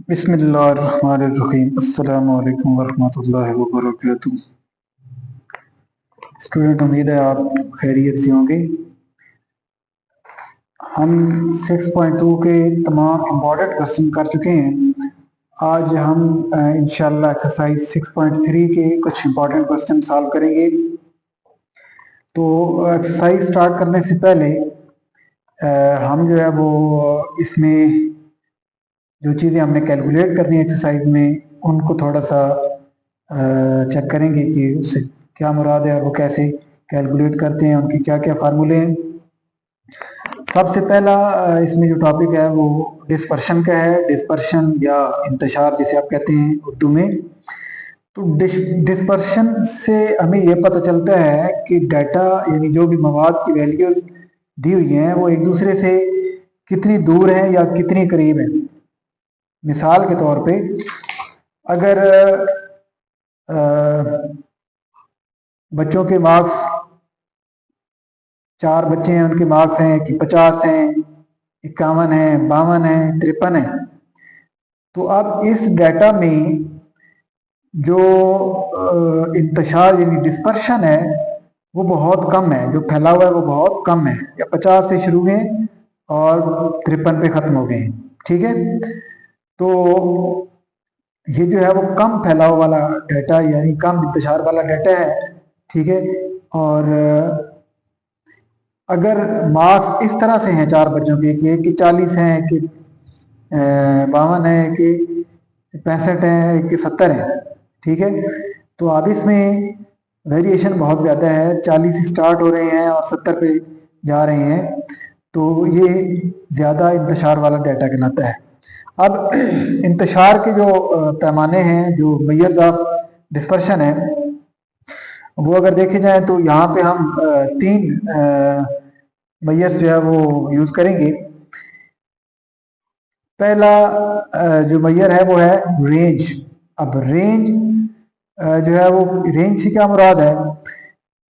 बिस्मिल्लाहिर्रहमानिर्रहीम। अस्सलामु अलैकुम वरहमतुल्लाहि वबरकातुहू। स्टूडेंट, उम्मीद है आप खैरियत से होंगे। हम 6.2 के तमाम इम्पॉर्टेंट क्वेश्चन कर चुके हैं। आज हम इंशाल्लाह एक्सरसाइज 6.3 के कुछ इम्पॉर्टेंट क्वेश्चन सॉल्व करेंगे। तो एक्सरसाइज स्टार्ट करने से पहले हम जो है वो इसमें जो चीज़ें हमने कैलकुलेट करनी है एक्सरसाइज में उनको थोड़ा सा चेक करेंगे कि उससे क्या मुराद है और वो कैसे कैलकुलेट करते हैं, उनके क्या क्या फार्मूले हैं। सबसे पहला इसमें जो टॉपिक है वो डिस्पर्शन का है। डिस्पर्शन या इंतशार जिसे आप कहते हैं उर्दू में। तो डिस्पर्शन से हमें ये पता चलता है कि डाटा यानी जो भी मवाद की वैल्यूज दी हुई हैं वो एक दूसरे से कितनी दूर है या कितनी करीब है। मिसाल के तौर पे अगर बच्चों के मार्क्स 4 बच्चे हैं, उनके मार्क्स हैं कि 50 हैं, 51 है, 52 है, 53 है। तो अब इस डाटा में जो इंतशार यानी डिस्पर्शन है वो बहुत कम है, जो फैला हुआ है वो बहुत कम है। या 50 से शुरू हैं और 53 पे ख़त्म हो गए हैं। ठीक है, तो ये जो है वो कम फैलाव वाला डाटा यानी कम इंतशार वाला डाटा है। ठीक है, और अगर मार्क्स इस तरह से हैं 4 बच्चों के कि 40 हैं, कि 52 है, कि 65 है, कि 70 है। ठीक है, तो अब इसमें वेरिएशन बहुत ज़्यादा है। 40 से स्टार्ट हो रहे हैं और 70 पे जा रहे हैं, तो ये ज़्यादा इंतशार वाला डाटा कहलाता है। अब इंतशार के जो पैमाने हैं, जो मेजर्स ऑफ डिस्पर्शन है, वो अगर देखे जाए तो यहाँ पे हम 3 मेजर्स जो है वो यूज़ करेंगे। पहला जो मेजर है वो है रेंज। अब रेंज जो है वो रेंज से क्या मुराद है?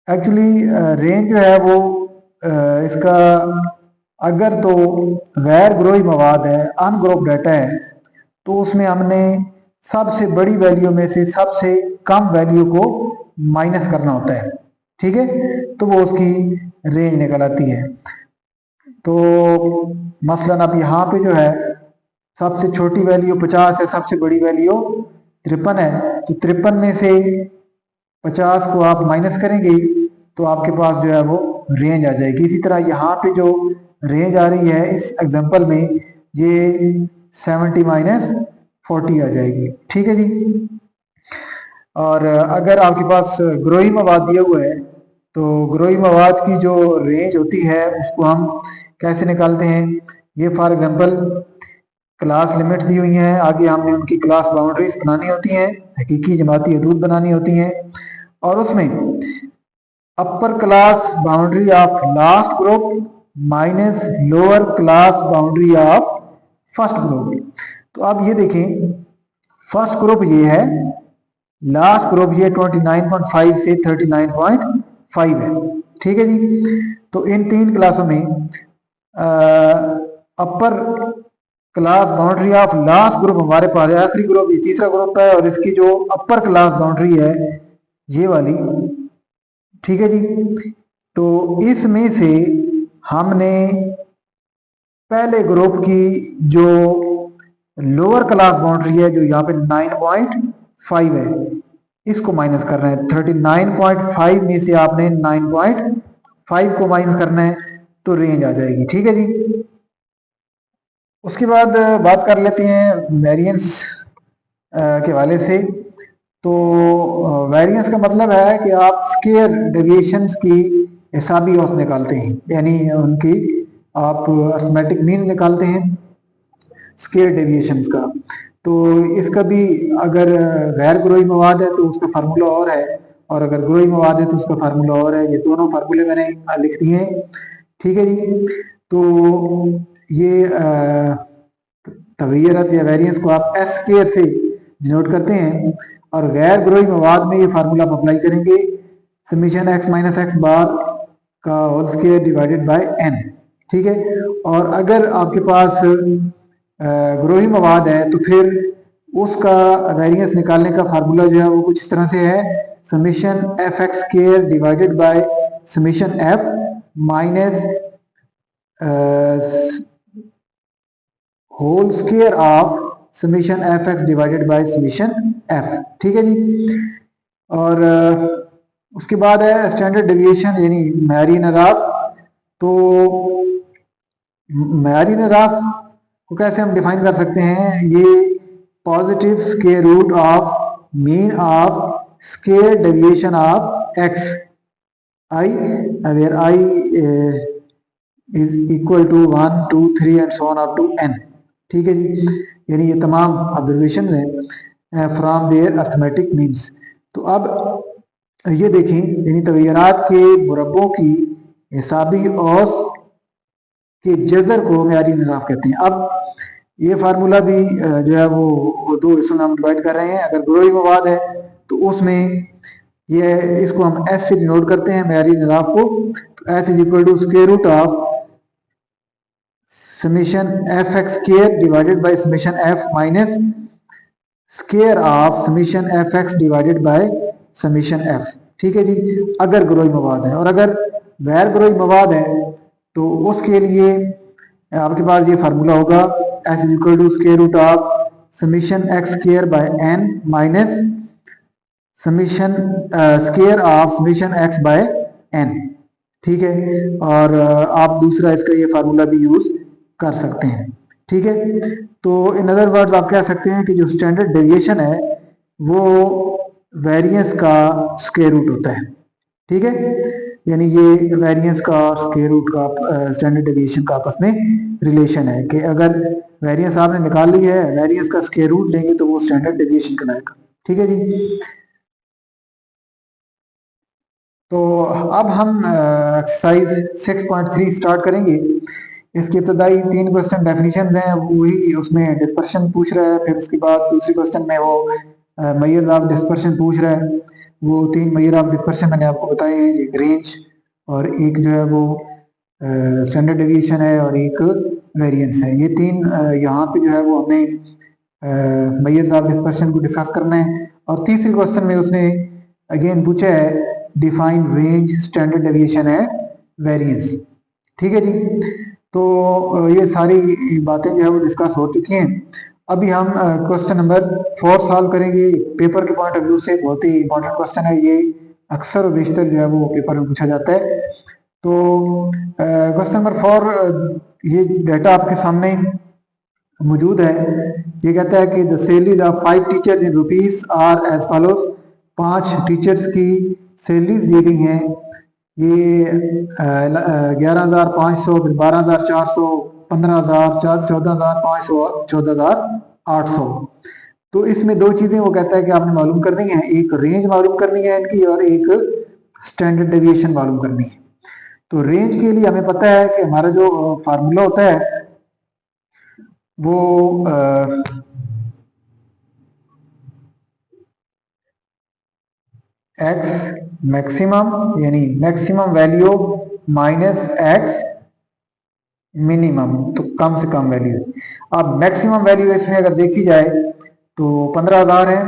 एक्चुअली रेंज जो है वो इसका अगर तो गैर ग्रोई मवाद है, अनग्रोप डाटा है, तो उसमें हमने सबसे बड़ी वैल्यू में से सबसे कम वैल्यू को माइनस करना होता है। ठीक है, तो वो उसकी रेंज निकल आती है। तो मसलन अब यहाँ पे जो है सबसे छोटी वैल्यू 50 है, सबसे बड़ी वैल्यू 53 है। तो 53 में से 50 को आप माइनस करेंगे तो आपके पास जो है वो रेंज आ जाएगी। इसी तरह यहाँ पे जो रेंज आ रही है इस एग्जांपल में, ये 70 माइनस 40 आ जाएगी। ठीक है जी। और अगर आपके पास ग्रोई मवाद दिया हुआ है तो ग्रोई मवाद की जो रेंज होती है उसको हम कैसे निकालते हैं? ये फॉर एग्जांपल क्लास लिमिट दी हुई हैं, आगे हमने उनकी क्लास बाउंड्रीज बनानी होती हैं, हकीकी जमाती हदूद बनानी होती हैं, और उसमें upper class boundary of last group minus lower class boundary of first group. तो अब ये देखें, फर्स्ट ग्रुप ये है, लास्ट ग्रुप ये 29.5 से 39.5 है। ठीक है जी। तो इन 3 क्लासों में upper class boundary of last group हमारे पास है, आखिरी ग्रुप ये तीसरा ग्रुप है, और इसकी जो अपर क्लास बाउंड्री है ये वाली। ठीक है जी। तो इसमें से हमने पहले ग्रुप की जो लोअर क्लास बाउंड्री है, जो यहाँ पे 9.5 है, इसको माइनस करना है। 39.5 में से आपने 9.5 को माइनस करना है, तो रेंज आ जाएगी। ठीक है जी। उसके बाद बात कर लेते हैं वेरिएंस के हवाले से। तो वेरिएंस का मतलब है कि आप स्केयर डेविएशंस की हिसाबी औसत निकालते हैं, यानी उनकी आप अर्थमेटिक मीन निकालते हैं स्केयर डेविएशंस का। तो इसका भी अगर गैर ग्रोई मवाद है तो उसका फार्मूला और है, और अगर ग्रोई मवाद है तो उसका फार्मूला और है। ये दोनों फार्मूले मैंने लिख दिए हैं। ठीक है जी। तो ये तगयरत या वेरिएंस को आप एस स्केयर से डिनोट करते हैं, और गैर ग्रोई मवाद में ये फार्मूला आप अप्लाई करेंगे, summation X minus X bar का whole square divided by N. ठीक है, और अगर आपके पास ग्रोही मवाद है तो फिर उसका वेरिएंस निकालने का फार्मूला जो है वो कुछ इस तरह से है, summation F X square divided by summation F minus whole square of summation F X divided by summation F. ठीक है जी। और उसके बाद है स्टैंडर्ड डेविएशन यानी मैरी नराफ। तो मैरी नराफ को कैसे हम डिफाइन कर सकते हैं, ये positive square root of mean of square deviation of X I where I is equal to 1 2 3 and so on up to n। ठीक है जी। यानी ये तमाम ऑब्जर्वेशन है फ्रॉम देयर अर्थमेटिक मीन्स। तो अब ये देखें यानी तगय्युरात के मुरब्बों की हिसाबी औस के जजर को म्यारी निराफ कहते हैं। अब ये फार्मूला भी जो है वो दो हिस्सों में हम डिवाइड कर रहे हैं। अगर ग्रोही मवाद है तो उसमें ये इसको हम एस से डिनोट करते हैं म्यारी निराफ को। तो S is equal to square root of summation F X square divided by summation F minus square of summation F X divided by summation F. ठीक है जी, अगर ग्रोही मवाद है। और अगर गैर ग्रोही मवाद है तो उसके लिए आपके पास ये फार्मूला होगा S is equal to square root of summation X square by N minus summation square of summation X by N. ठीक है। और आप दूसरा इसका ये फार्मूला भी यूज कर सकते हैं। ठीक है। तो इन अदर वर्ड्स आप कह सकते हैं कि जो स्टैंडर्ड डेविएशन है वो वेरिएंस का स्क्वायर रूट होता है। ठीक है। यानी ये वेरिएंस का स्क्वायर रूट का स्टैंडर्ड डेविएशन का आपस में रिलेशन है कि अगर वेरिएंस आपने निकाल ली है, वेरिएंस का स्क्वायर रूट लेंगे तो वो स्टैंडर्ड डेविएशन कहलाएगा। ठीक है जी। तो अब हम एक्सरसाइज 6.3 स्टार्ट करेंगे। इसके इब्तदाई 3 क्वेश्चन डेफिनेशन हैं, वही उसमें डिस्पर्शन पूछ रहा है। फिर उसके बाद दूसरे क्वेश्चन में वो मेजर्स ऑफ डिस्पर्शन पूछ रहा है। वो 3 मेजर ऑफ डिस्पर्शन मैंने आपको बताए हैं, एक रेंज और एक जो है वो स्टैंडर्ड डेविएशन है और एक वेरिएंस है। ये 3 यहाँ पे जो है वो हमें मेजर्स ऑफ डिस्पर्शन को डिस्कस करना है। और तीसरे क्वेश्चन में उसने अगेन पूछा है डिफाइन रेंज स्टैंडर्ड डेविएशन है वेरिएंस। ठीक है जी। तो ये सारी बातें जो है वो डिस्कस हो चुकी हैं। अभी हम क्वेश्चन नंबर 4 सॉल्व करेंगे। पेपर के पॉइंट ऑफ व्यू से बहुत ही इंपॉर्टेंट क्वेश्चन है ये, अक्सर और बेशतर जो है वो पेपर में पूछा जाता है। तो क्वेश्चन नंबर 4, ये डाटा आपके सामने मौजूद है। ये कहता है कि the salaries of 5 teachers in rupees are as follows. 5 teachers की सैलरीज दी गई हैं। ये 11,500, फिर 12,400, 15,000, 14,500 और 14,800। तो इसमें 2 चीजें वो कहता है कि आपने मालूम करनी है, एक रेंज मालूम करनी है इनकी और एक स्टैंडर्ड डेविएशन मालूम करनी है। तो रेंज के लिए हमें पता है कि हमारा जो फार्मूला होता है वो एक्स मैक्सिमम यानी maximum value minus x minimum, तो कम से कम वैल्यू। अब मैक्सिमम वैल्यू इसमें अगर देखी जाए तो 15,000 है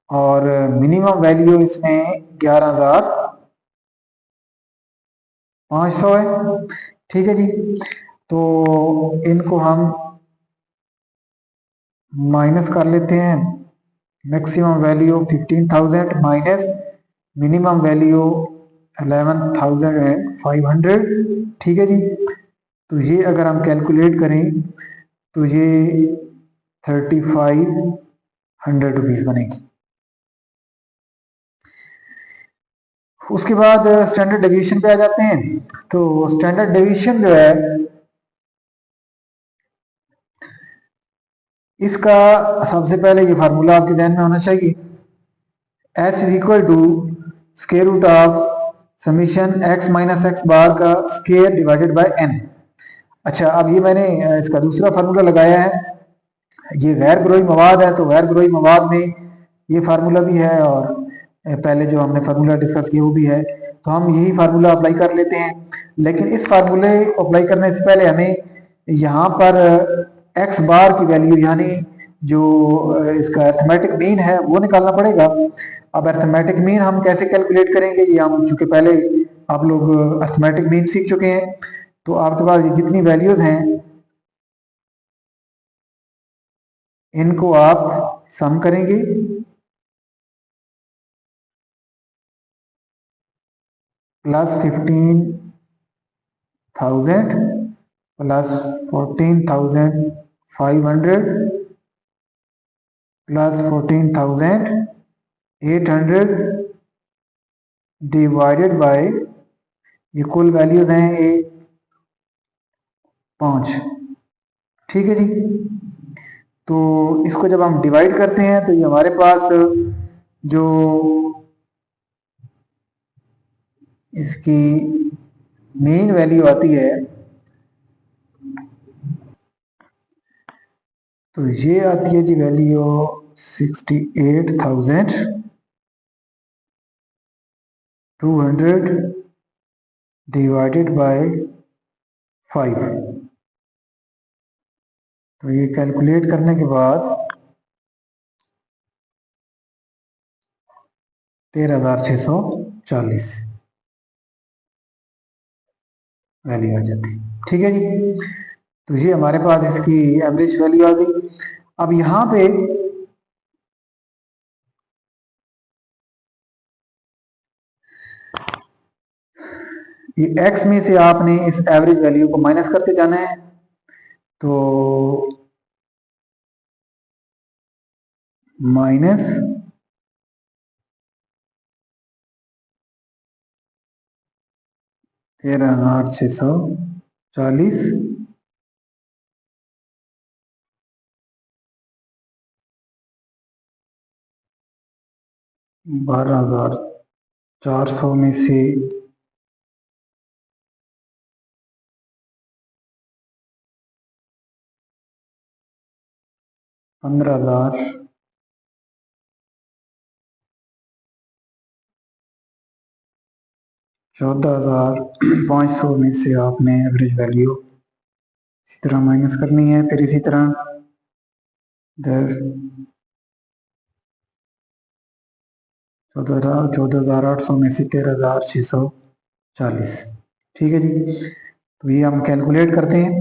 और मिनिमम वैल्यू इसमें 11,500 है। ठीक है जी। तो इनको हम माइनस कर लेते हैं। Maximum value 15,000 minus minimum value 11,500। ठीक है जी। तो ये अगर हम कैलकुलेट करें तो ये 3,500 रुपीज बनेगी। उसके बाद स्टैंडर्ड डेविएशन पे आ जाते हैं। तो स्टैंडर्ड डेविएशन जो है इसका सबसे पहले ये फार्मूला आपके ध्यान में होना चाहिए, S is equal to square root of summation X minus X bar का स्क्वायर डिवाइडेड बाय एन। अच्छा, अब ये मैंने इसका दूसरा फार्मूला लगाया है। ये गैर ग्रोही मवाद है तो गैर ग्रोही मवाद में ये फार्मूला भी है और पहले जो हमने फार्मूला डिस्कस किया वो भी है। तो हम यही फार्मूला अप्लाई कर लेते हैं। लेकिन इस फार्मूले को अप्लाई करने से पहले हमें यहाँ पर एक्स बार की वैल्यू यानी जो इसका अर्थमेटिक मीन है वो निकालना पड़ेगा। अब अर्थमेटिक मीन हम कैसे कैलकुलेट करेंगे, ये हम चूंकि पहले आप लोग अर्थमेटिक मीन सीख चुके हैं, तो आपके पास ये जितनी वैल्यूज हैं इनको आप सम करेंगे। Plus 15,000 plus 14,500 plus 14,800 divided by ये कुल वैल्यूज हैं ये 5। ठीक है जी। तो इसको जब हम डिवाइड करते हैं तो ये हमारे पास जो इसकी मेन वैल्यू आती है तो ये आती है जी वैल्यू 68,200 डिवाइडेड बाय 5। तो ये कैलकुलेट करने के बाद 13,640 वैल्यू आ जाती है। ठीक है जी। तो ये हमारे पास इसकी एवरेज वैल्यू आ गई। अब यहाँ पे ये x में से आपने इस एवरेज वैल्यू को माइनस करते जाना है। तो माइनस 13,640 12,400 में से 15,000 14,500 में से आपने एवरेज वैल्यू इसी तरह माइनस करनी है। फिर इसी तरह इधर 14,800 में से 13,640। ठीक है जी। तो ये हम कैलकुलेट करते हैं।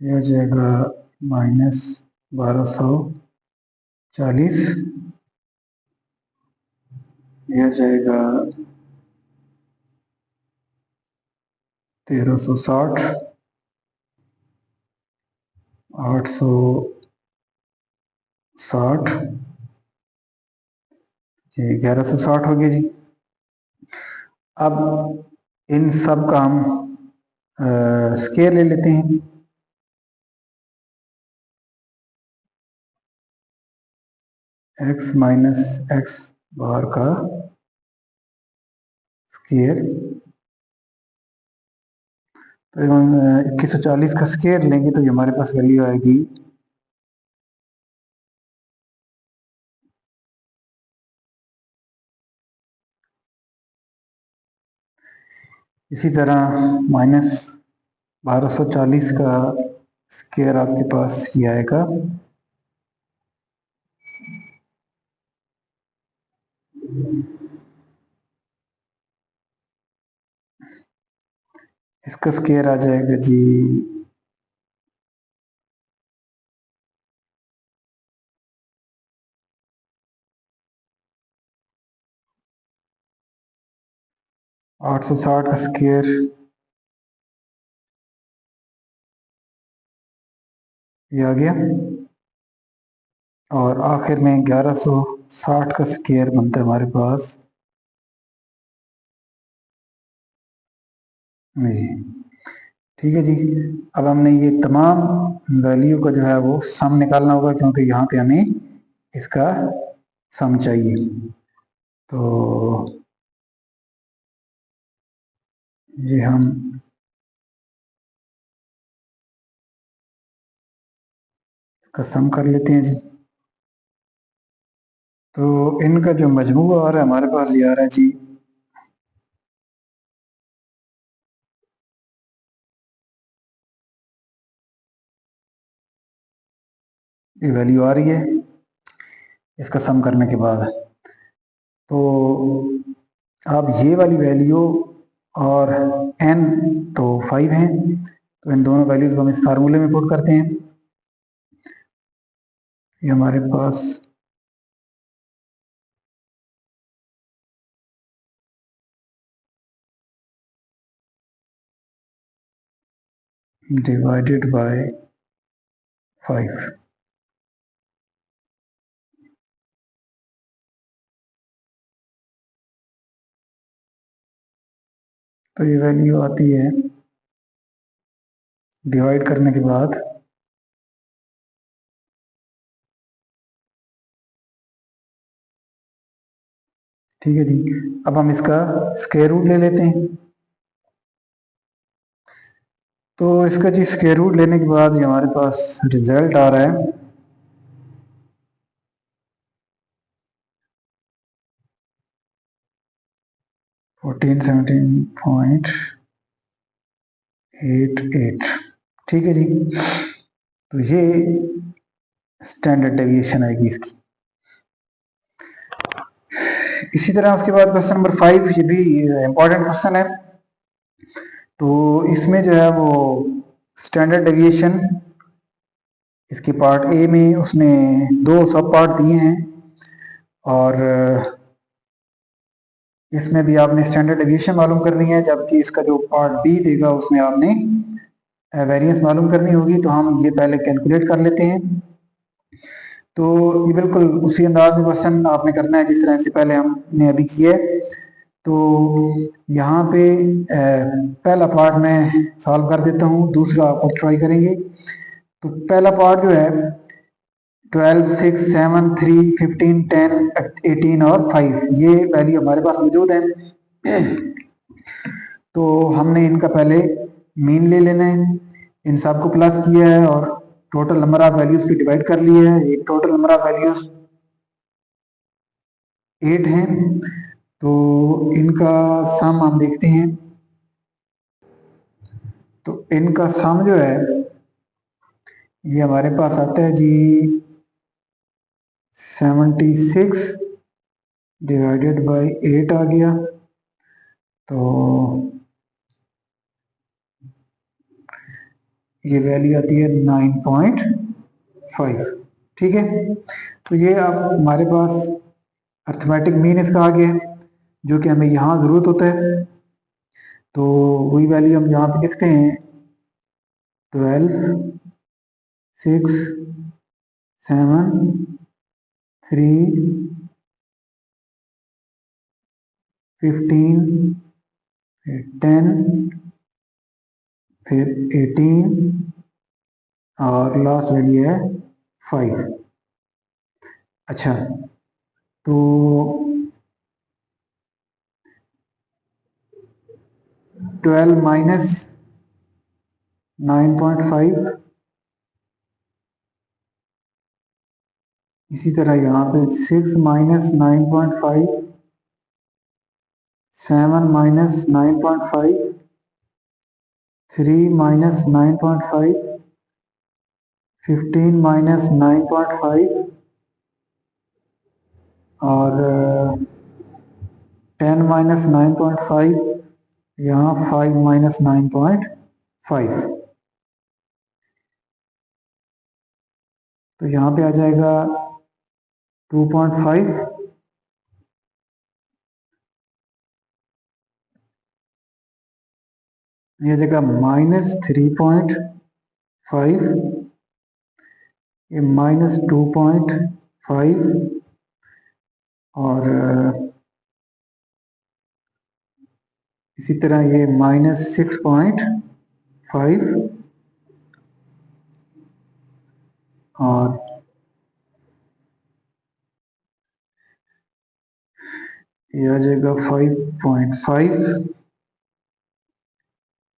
ये हो जाएगा -1240, ये हो जाएगा 1360, 860, ये 1160 हो गया जी। अब इन सब का हम स्केयर ले लेते हैं। x माइनस एक्स बार का स्केयर, तो हम 2140 का स्केयर लेंगे तो ये हमारे पास वैल्यू आएगी 2140। इसी तरह -1240 का स्केयर आपके पास ये आएगा इसका स्केयर आ जाएगा जी 860 का स्केयर ये आ गया। और आखिर में 1160 का स्केयर बनता है हमारे पास जी। ठीक है जी। अब हमने ये तमाम वैल्यू का जो है वो सम निकालना होगा क्योंकि यहाँ पे हमें इसका सम चाहिए। तो ये हम इसका सम कर लेते हैं जी। तो इनका जो मजमू आ रहा है हमारे पास ये आ रहा है जी, ये वैल्यू आ रही है इसका सम करने के बाद। तो अब ये वाली वैल्यू और n तो 5 है, तो इन दोनों वैल्यूज को हम इस फार्मूले में पुट करते हैं। ये हमारे पास डिवाइडेड बाय 5, तो ये वैल्यू आती है डिवाइड करने के बाद ठीक है जी। अब हम इसका स्क्वायर रूट ले लेते हैं। तो इसका जी स्क्वायर रूट लेने के बाद ये हमारे पास रिजल्ट आ रहा है 1417.88। ठीक है जी, तो ये स्टैंडर्ड डेविएशन आएगी इसकी। इसी तरह उसके बाद क्वेश्चन नंबर 5, ये भी इंपॉर्टेंट क्वेश्चन है। तो इसमें जो है वो स्टैंडर्ड डेविएशन इसके पार्ट ए में उसने 2 सब पार्ट दिए हैं, और इसमें भी आपने स्टैंडर्ड डेविएशन मालूम करनी है, जबकि इसका जो पार्ट बी देगा उसमें आपने वेरिएंस मालूम करनी होगी। तो हम ये पहले कैलकुलेट कर लेते हैं। तो ये बिल्कुल उसी अंदाज में क्वेश्चन आपने करना है जिस तरह से पहले हमने अभी किया है। तो यहाँ पे पहला पार्ट मैं सॉल्व कर देता हूँ, दूसरा आप ट्राई करेंगे। तो पहला पार्ट जो है 12, 6, 7, 3, 15, 10, 18 और 5, ये वैल्यू हमारे पास मौजूद है। तो हमने इनका पहले मीन ले लेना है, इन सबको प्लस किया है और टोटल नंबर ऑफ वैल्यूज पे डिवाइड कर लिया है। एक टोटल नंबर ऑफ वैल्यूज 8 हैं। तो इनका सम हम देखते हैं। तो इनका सम जो है ये हमारे पास आता है जी 76 डिवाइडेड बाय 8 आ गया। तो ये वैल्यू आती है 9.5। ठीक है, तो ये अब हमारे पास अर्थमेटिक मीन इसका आ गया है, जो कि हमें यहाँ ज़रूरत होता है। तो वही वैल्यू हम यहाँ पे लिखते हैं 12, 6, 7, 3, 15, फिर 10, फिर 18 और लास्ट वैल्यू है 5। अच्छा, तो 12 माइनस 9.5, इसी तरह यहाँ पे 6 माइनस 9.5, 7 माइनस 9.5, 3 माइनस 9.5, 15 माइनस 9.5 और 10 माइनस 9.5, यहाँ 5 माइनस 9.5। तो यहाँ पे आ जाएगा 2.5, ये जगह माइनस 3.5, ये माइनस 2.5 और इसी तरह ये माइनस 6.5 और ये आ जाएगा 5.5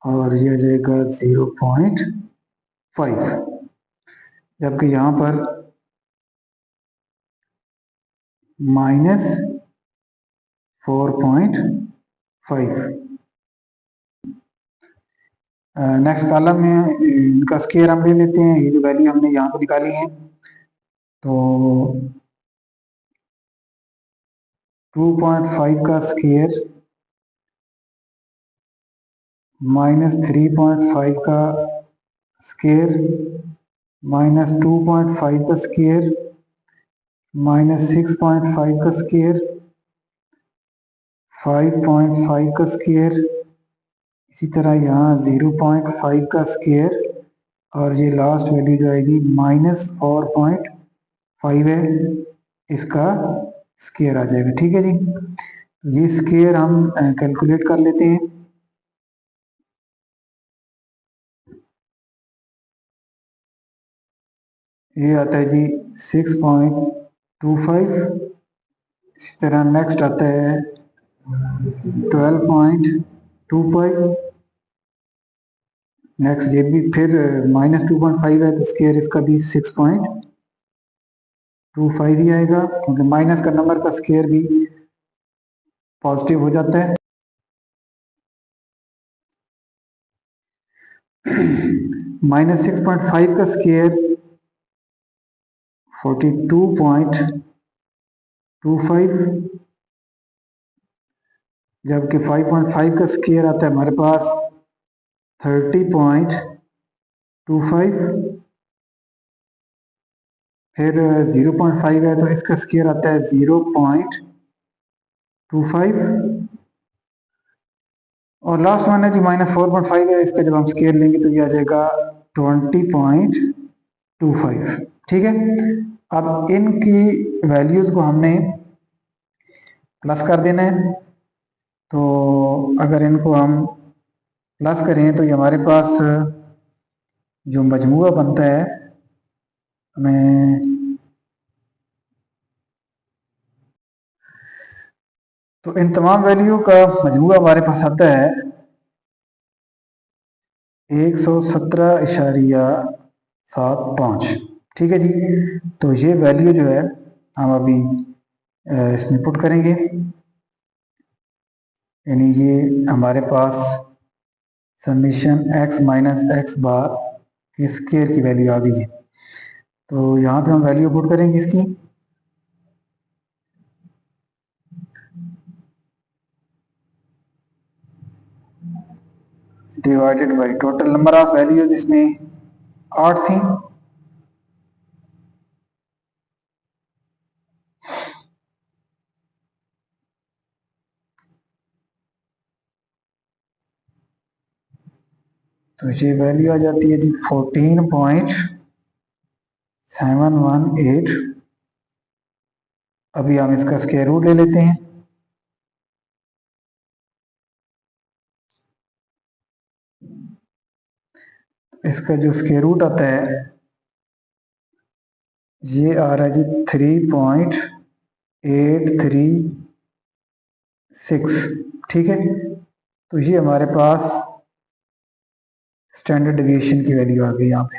और ये आ जाएगा 0.5। जबकि यहाँ पर माइनस 4.5। नेक्स्ट कॉलम में इनका स्केयर हम ले लेते हैं। ये जो वैल्यू हमने यहाँ पर निकाली है, तो 2.5 का स्केयर माइनस 3.5 का स्केयर माइनस 2.5 का स्केयर माइनस 6.5 का स्केयर 5.5 का स्केयर, इसी तरह यहाँ 0.5 का स्केयर, और ये लास्ट वैल्यू जो आएगी माइनस 4.5 है, इसका स्केयर आ जाएगा। ठीक है जी, तो ये स्केयर हम कैलकुलेट कर लेते हैं। ये आता है जी 6.25। इसी तरह नेक्स्ट आता है 12.25। नेक्स्ट ये भी फिर माइनस 2.5 है, तो स्केयर इसका भी 6.25 ही आएगा, क्योंकि माइनस का नंबर का स्केयर भी पॉजिटिव हो जाता है। माइनस 6.5 का स्केयर 42.25, जबकि 5.5 का स्केयर आता है हमारे पास 30.25। फिर 0.5 है, तो इसका स्केयर आता है 0.25, और लास्ट वन है जी माइनस 4.5 है, इसका जब हम स्केयर लेंगे तो ये आ जाएगा 20.25। ठीक है, अब इनकी वैल्यूज को हमने प्लस कर देना है। तो अगर इनको हम प्लस करें तो ये हमारे पास जो मजमूआ बनता है, हमें तो इन तमाम वैल्यू का मजमूआ हमारे पास आता है 117.75। ठीक है जी, तो ये वैल्यू जो है हम अभी इसमें पुट करेंगे, यानी ये हमारे पास समीशन x माइनस एक्स बार के स्केयर की वैल्यू आ गई है। तो यहाँ पे हम वैल्यू पुट करेंगे इसकी, divided by total number of values, इसमें 8 थी। तो ये वैल्यू आ जाती है जी 14.718। अभी हम इसका स्क्वायर रूट ले लेते हैं। इसका जो स्क्वायर रूट आता है ये आ रहा है जी 3.836। ठीक है, तो ये हमारे पास स्टैंडर्ड डेविएशन की वैल्यू आ गई यहाँ पे।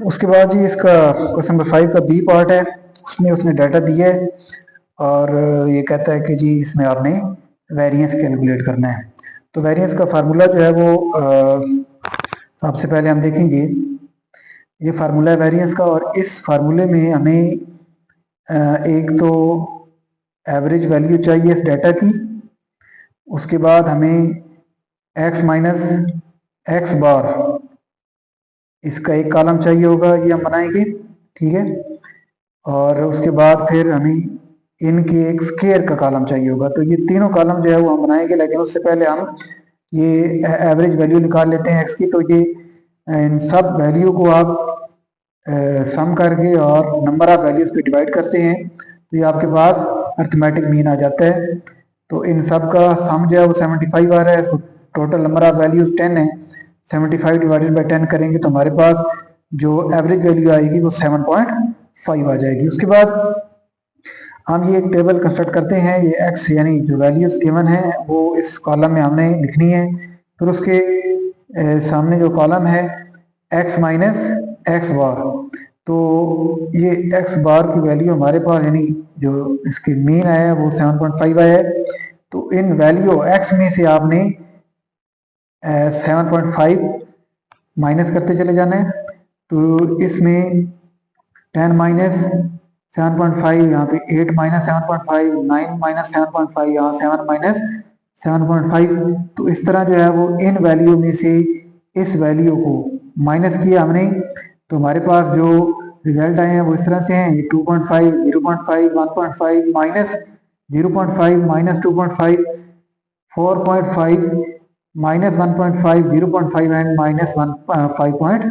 उसके बाद जी इसका क्वेश्चन नंबर 5 का बी पार्ट है, उसमें उसने डाटा दिया है और ये कहता है कि जी इसमें आपने वेरिएंस कैलकुलेट करना है। तो वेरिएंस का फार्मूला जो है वो सबसे पहले हम देखेंगे, ये फार्मूला है वेरिएंस का, और इस फार्मूले में हमें एक तो एवरेज वैल्यू चाहिए इस डाटा की, उसके बाद हमें x माइनस एक्स बार इसका एक कॉलम चाहिए होगा, ये हम बनाएंगे। ठीक है, और उसके बाद फिर हमें इनके एक स्केयर का कॉलम चाहिए होगा। तो ये तीनों कॉलम जो है वो हम बनाएंगे, लेकिन उससे पहले हम ये एवरेज वैल्यू निकाल लेते हैं x की। तो ये इन सब वैल्यू को आप सम करके और नंबर ऑफ वैल्यूज पे डिवाइड करते हैं, तो ये आपके पास अर्थमेटिक मीन आ जाता है। तो इन सब का सम जो है वो 75 आ रहा है, टोटल नंबर ऑफ वैल्यूज 10 है। 75 डिवाइडेड बाई 10 करेंगे तो हमारे पास जो एवरेज वैल्यू आएगी वो 7.5 आ जाएगी। उसके बाद हम ये एक टेबल कंस्ट्रक्ट करते हैं, ये x यानी जो वैल्यूज गिवन है वो इस कॉलम में हमने लिखनी है। फिर उसके सामने जो कॉलम है x माइनस एक्स बार, तो ये एक्स बार की वैल्यू हमारे पास यानी जो इसकी मीन आया है वो 7.5 आया है। तो इन वैल्यू एक्स में से आपने 7.5 माइनस करते चले जाना है। तो इसमें 10 माइनस 7.5, यहाँ पे 8 माइनस 7.5, 9 माइनस 7.5, यहाँ 7 माइनस 7.5। तो इस तरह जो है वो इन वैल्यू में से इस वैल्यू को माइनस किया हमने, तो हमारे पास जो रिजल्ट आए हैं वो इस तरह से हैं, 2.5, 0.5, 1.5, minus 0.5, minus 2.5, 4.5, minus 1.5, 0.5 and minus 5.5।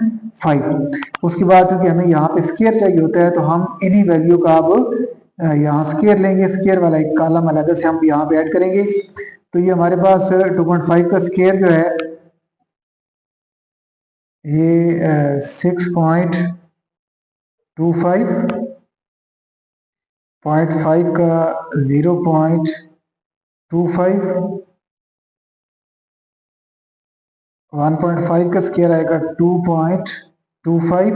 उसके बाद क्योंकि हमें यहाँ पे स्केयर चाहिए होता है, तो हम इन्हीं वैल्यू का अब यहाँ स्केयर लेंगे, स्केयर वाला एक कॉलम अलग से हम यहाँ पे ऐड करेंगे। तो ये हमारे पास 2.5 का स्केयर जो है ये 6.25, 0.5 का 0.25, 1.5 का स्केयर आएगा 2.25,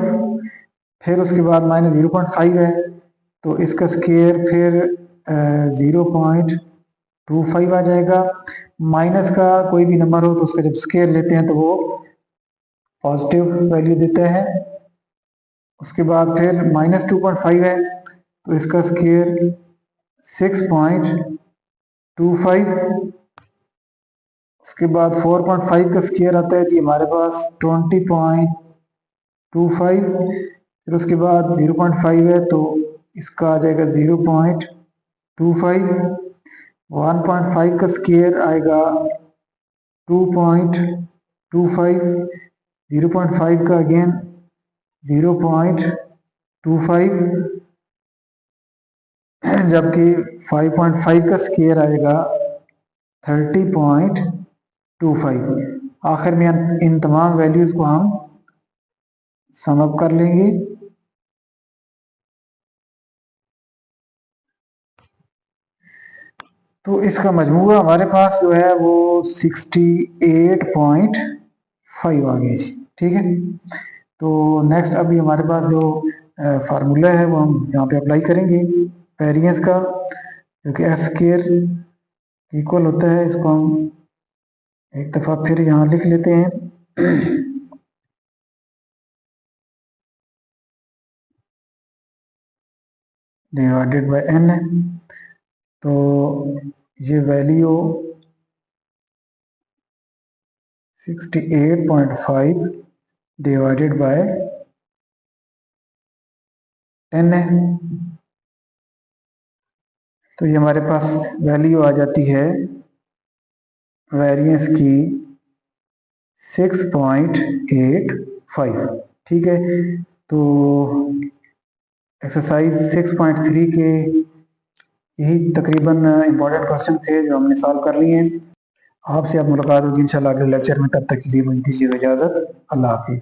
फिर उसके बाद माइनस 0.5 है, तो इसका स्केयर फिर 0.25 आ जाएगा। माइनस का कोई भी नंबर हो तो उसका जब स्केयर लेते हैं तो वो पॉजिटिव वैल्यू देता है। उसके बाद फिर माइनस 2.5 है, तो इसका स्केयर 6.25। उसके बाद 4.5 का स्केयर आता है जी हमारे पास 20.25, फिर उसके बाद 0.5 है तो इसका आ जाएगा 0.25, 1.5 का स्केयर आएगा 2.25, 0.5 का अगेन 0.25, जबकि 5.5 का स्केयर आएगा 30.25। आखिर में इन तमाम वैल्यूज को हम सम अप कर लेंगे। तो इसका मजमूआ हमारे पास जो है वो 68.5 आ गया जी। ठीक है, तो नेक्स्ट अभी हमारे पास जो फार्मूला है वो हम यहाँ पे अप्लाई करेंगे वेरिएंस का, क्योंकि एस स्केयर इक्वल होता है, इसको हम एक दफ़ा फिर यहाँ लिख लेते हैं। डिवाइडेड बाय एन है, तो ये वैल्यू 68.5 डिवाइडेड बाय 10 है, तो ये हमारे पास वैल्यू आ जाती है वेरिएंस की 6.85। ठीक है, तो एक्सरसाइज 6.3 के यही तकरीबन इम्पोर्टेंट क्वेश्चन थे जो हमने सॉल्व कर लिए हैं। आपसे अब मुलाकात होगी इंशाल्लाह अगले लेक्चर में, तब तक के लिए मुझे दीजिए इजाज़त। अल्लाह हाफिज़।